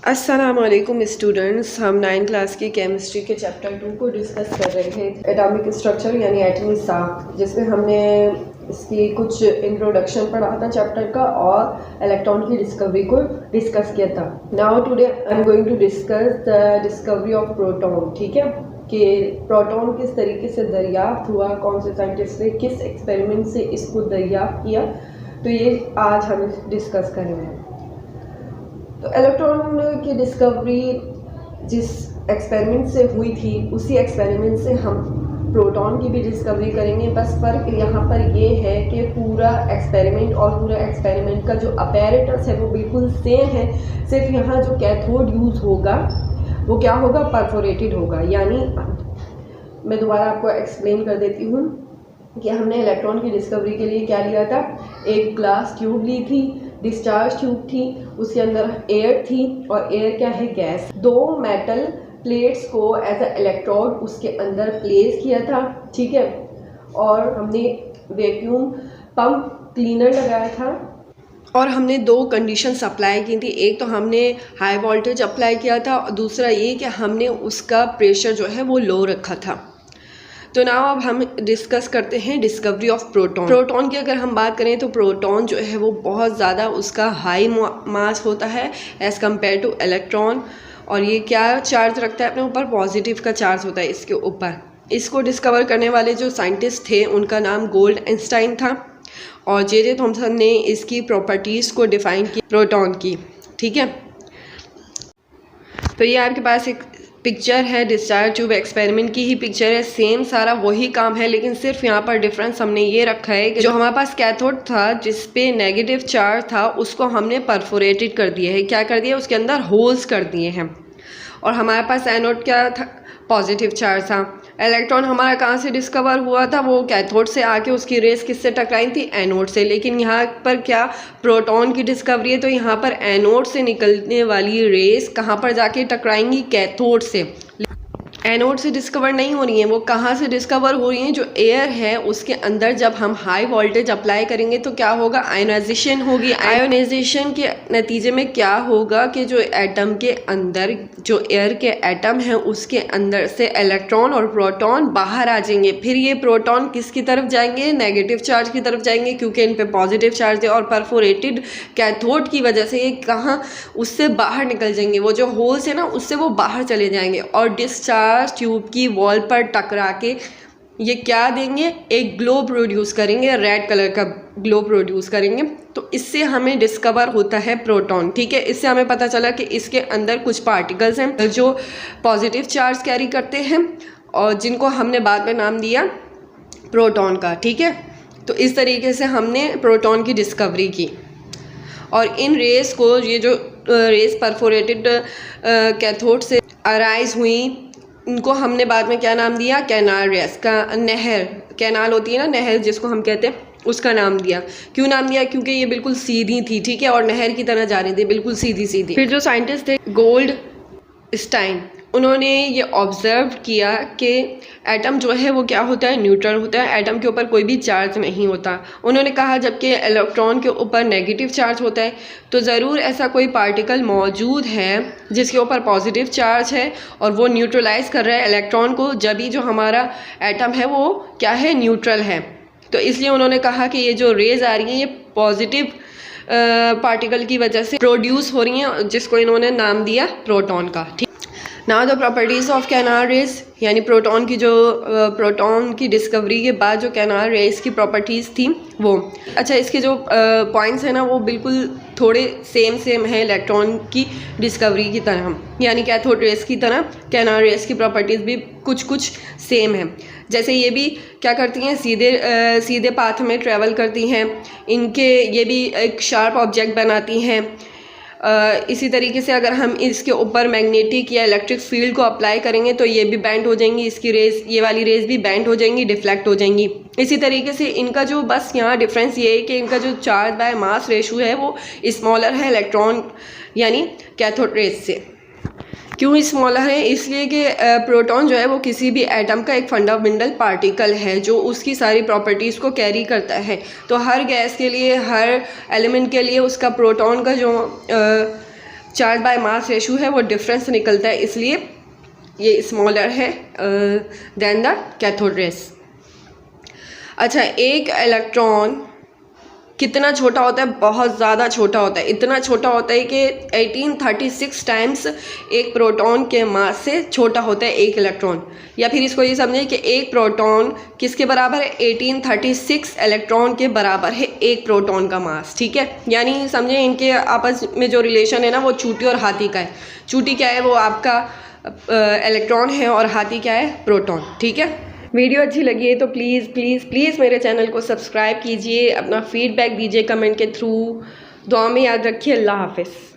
अस्सलाम वालेकुम स्टूडेंट्स, हम 9 क्लास की केमिस्ट्री के चैप्टर 2 को डिस्कस कर रहे थे, एटॉमिक स्ट्रक्चर यानी एटमी साख्त, जिसमें हमने इसकी कुछ इंट्रोडक्शन पढ़ा था चैप्टर का और इलेक्ट्रॉन की डिस्कवरी को डिस्कस किया था। Now today I am going to discuss the discovery of proton. ठीक है, कि प्रोटॉन किस तरीके से दरियाफ्त हुआ, कौन से साइंटिस्ट ने किस एक्सपेरिमेंट से इसको दरियाफ्त किया, तो ये आज हम डिस्कस करेंगे। तो इलेक्ट्रॉन की डिस्कवरी जिस एक्सपेरिमेंट से हुई थी उसी एक्सपेरिमेंट से हम प्रोटॉन की भी डिस्कवरी करेंगे। बस फ़र्क यहाँ पर ये है कि पूरा एक्सपेरिमेंट और पूरा एक्सपेरिमेंट का जो अपैरेटस है वो बिल्कुल सेम है, सिर्फ यहाँ जो कैथोड यूज़ होगा वो क्या होगा, परफोरेटेड होगा। यानी मैं दोबारा आपको एक्सप्लेन कर देती हूँ कि हमने इलेक्ट्रॉन की डिस्कवरी के लिए क्या लिया था। एक ग्लास ट्यूब ली थी, डिस्चार्ज ट्यूब थी, उसके अंदर एयर थी और एयर क्या है, गैस। दो मेटल प्लेट्स को एज अ इलेक्ट्रोड उसके अंदर प्लेस किया था। ठीक है, और हमने वैक्यूम पंप क्लीनर लगाया था और हमने दो कंडीशंस अप्लाई की थी। एक तो हमने हाई वोल्टेज अप्लाई किया था और दूसरा ये कि हमने उसका प्रेशर जो है वो लो रखा था। तो नाउ अब हम डिस्कस करते हैं डिस्कवरी ऑफ प्रोटॉन। प्रोटॉन की अगर हम बात करें तो प्रोटॉन जो है वो बहुत ज़्यादा उसका हाई मास होता है एज़ कम्पेयर टू इलेक्ट्रॉन, और ये क्या चार्ज रखता है अपने ऊपर, पॉजिटिव का चार्ज होता है इसके ऊपर। इसको डिस्कवर करने वाले जो साइंटिस्ट थे उनका नाम गोल्डस्टाइन था और जे थॉमसन ने इसकी प्रॉपर्टीज़ को डिफ़ाइन की प्रोटॉन की। ठीक है, तो ये आपके पास एक पिक्चर है, डिस्चार्ज ट्यूब एक्सपेरिमेंट की ही पिक्चर है। सेम सारा वही काम है, लेकिन सिर्फ यहाँ पर डिफरेंस हमने ये रखा है कि जो हमारे पास कैथोड था जिस पे नेगेटिव चार्ज था उसको हमने परफोरेटेड कर दिया है। क्या कर दिया, उसके अंदर होल्स कर दिए हैं। और हमारे पास एनोड क्या था, पॉजिटिव चार्ज था। इलेक्ट्रॉन हमारा कहाँ से डिस्कवर हुआ था, वो कैथोड से आके उसकी रेस किससे टकराई थी, एनोड से। लेकिन यहाँ पर क्या प्रोटॉन की डिस्कवरी है, तो यहाँ पर एनोड से निकलने वाली रेस कहाँ पर जाके टकराएंगी, कैथोड से। एनोड से डिस्कवर नहीं हो रही हैं, वो कहाँ से डिस्कवर हो रही हैं, जो एयर है उसके अंदर जब हम हाई वोल्टेज अप्लाई करेंगे तो क्या होगा, आयोनाइजेशन होगी। आयोनाइजेशन के नतीजे में क्या होगा कि जो एटम के अंदर जो एयर के एटम हैं उसके अंदर से इलेक्ट्रॉन और प्रोटॉन बाहर आ जाएंगे। फिर ये प्रोटॉन किसकी तरफ जाएंगे, नेगेटिव चार्ज की तरफ जाएंगे, क्योंकि इन पे पॉजिटिव चार्ज है और परफोरेटेड कैथोड की वजह से ये कहाँ, उससे बाहर निकल जाएंगे। वो जो होल्स है ना उससे वो बाहर चले जाएंगे और डिस्चार्ज ट्यूब की वॉल पर टकरा के ये क्या देंगे, एक ग्लो प्रोड्यूस करेंगे, रेड कलर का ग्लो प्रोड्यूस करेंगे। तो इससे हमें डिस्कवर होता है प्रोटॉन। ठीक है, इससे हमें पता चला कि इसके अंदर कुछ पार्टिकल्स हैं जो पॉजिटिव चार्ज कैरी करते हैं और जिनको हमने बाद में नाम दिया प्रोटॉन का। ठीक है, तो इस तरीके से हमने प्रोटॉन की डिस्कवरी की। और इन रेस को, ये जो रेस परफोरेटेड कैथोड से अराइज हुई, इनको हमने बाद में क्या नाम दिया, कैनाल रेस का, नहर, कैनाल होती है ना नहर जिसको हम कहते हैं, उसका नाम दिया। क्यों नाम दिया, क्योंकि ये बिल्कुल सीधी थी। ठीक है, और नहर की तरह जा रही थी, बिल्कुल सीधी सीधी। फिर जो साइंटिस्ट थे गोल्डस्टाइन, उन्होंने ये ऑब्जर्व किया कि एटम जो है वो क्या होता है, न्यूट्रल होता है, एटम के ऊपर कोई भी चार्ज नहीं होता। उन्होंने कहा जबकि इलेक्ट्रॉन के ऊपर नेगेटिव चार्ज होता है तो ज़रूर ऐसा कोई पार्टिकल मौजूद है जिसके ऊपर पॉजिटिव चार्ज है और वो न्यूट्रलाइज कर रहा है इलेक्ट्रॉन को, जब भी जो हमारा एटम है वो क्या है, न्यूट्रल है। तो इसलिए उन्होंने कहा कि ये जो रेज आ रही हैं ये पॉजिटिव पार्टिकल की वजह से प्रोड्यूस हो रही हैं, जिसको इन्होंने नाम दिया प्रोटॉन का। ठीक, now the properties of canal rays, यानी प्रोटॉन की जो प्रोटॉन की डिस्कवरी के बाद जो कैनाल रेस की प्रॉपर्टीज़ थी वो। अच्छा, इसके जो पॉइंट्स हैं ना वो बिल्कुल थोड़े सेम है इलेक्ट्रॉन की डिस्कवरी की तरह, यानी कैथोड रेस की तरह कैनाल रेस की प्रॉपर्टीज़ भी कुछ सेम है। जैसे ये भी क्या करती हैं, सीधे पाथ में ट्रैवल करती हैं, इनके ये भी एक शार्प ऑब्जेक्ट बनाती हैं। इसी तरीके से अगर हम इसके ऊपर मैग्नेटिक या इलेक्ट्रिक फील्ड को अप्लाई करेंगे तो ये भी बैंड हो जाएंगी, इसकी रेस, ये वाली रेस भी बैंड हो जाएंगी, डिफ्लेक्ट हो जाएंगी। इसी तरीके से इनका जो बस यहाँ डिफरेंस ये है कि इनका जो चार्ज बाय मास रेशो है वो स्मॉलर है इलेक्ट्रॉन यानी कैथोड रेस से। क्यों स्मॉलर है, इसलिए कि प्रोटॉन जो है वो किसी भी एटम का एक फंडामेंटल पार्टिकल है जो उसकी सारी प्रॉपर्टीज़ को कैरी करता है। तो हर गैस के लिए, हर एलिमेंट के लिए उसका प्रोटॉन का जो चार्ज बाय मास रेशो है वो डिफरेंस निकलता है, इसलिए ये स्मॉलर है देन द कैथोड रेस। अच्छा, एक इलेक्ट्रॉन कितना छोटा होता है? बहुत ज़्यादा छोटा होता है। इतना छोटा होता है कि 1836 टाइम्स एक प्रोटॉन के मास से छोटा होता है एक इलेक्ट्रॉन। या फिर इसको ये समझें कि एक प्रोटॉन किसके बराबर है? 1836 इलेक्ट्रॉन के बराबर है एक प्रोटॉन का मास। ठीक है, यानी समझें इनके आपस में जो रिलेशन है ना वो चूटी और हाथी का है। चूटी क्या है? वो आपका इलेक्ट्रॉन है, और हाथी क्या है? प्रोटॉन। ठीक है, वीडियो अच्छी लगी है तो प्लीज़ प्लीज़ प्लीज़ मेरे चैनल को सब्सक्राइब कीजिए, अपना फीडबैक दीजिए कमेंट के थ्रू। दुआ में याद रखिए। अल्लाह हाफ़िज़।